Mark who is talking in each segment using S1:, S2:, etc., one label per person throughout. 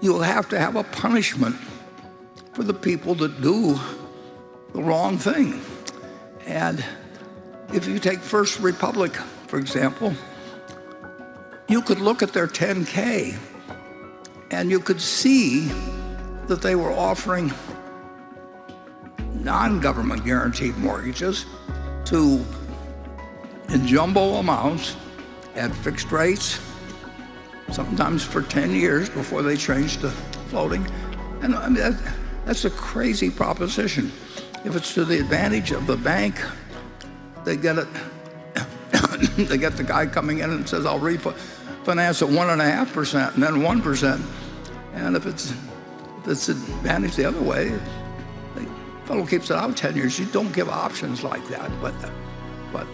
S1: you have to have a punishment for the people that do the wrong thing. And if you take First Republic, for example, you could look at their 10K and you could see that they were offering non-government guaranteed mortgages in jumbo amounts at fixed rates, sometimes for 10 years before they changed to floating. And I mean, that's a crazy proposition. If it's to the advantage of the bank, they get it. They get the guy coming in and says, I'll refinance at 1.5% and then 1%. And if it's advantage the other way, the fellow keeps it out 10 years. You don't give options like that. But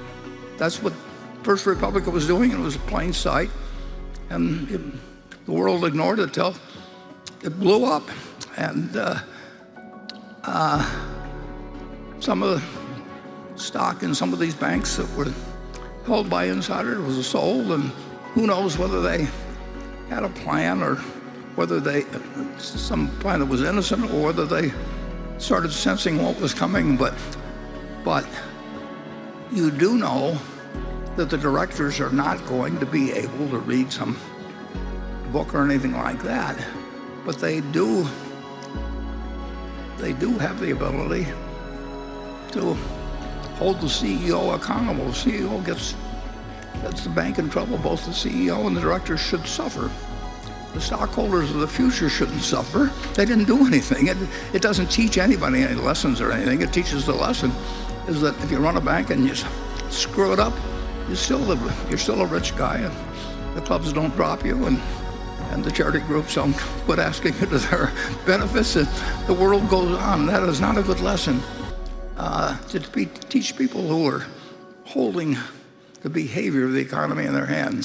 S1: that's what First Republic was doing, and it was plain sight. And the world ignored it till it blew up. And some of the stock in some of these banks that were held by insiders was sold, and who knows whether they had a plan or whether some plan that was innocent or whether they started sensing what was coming. But you do know that the directors are not going to be able to read some book or anything like that, but they do have the ability to hold the CEO accountable. The CEO gets the bank in trouble. Both the CEO and the directors should suffer. The stockholders of the future shouldn't suffer. They didn't do anything. It doesn't teach anybody any lessons or anything. It teaches the lesson is that if you run a bank and you screw it up, you're still a rich guy, and the clubs don't drop you, and the charity groups don't quit asking you to their benefits, and the world goes on. That is not a good lesson to teach people who are holding the behavior of the economy in their hands.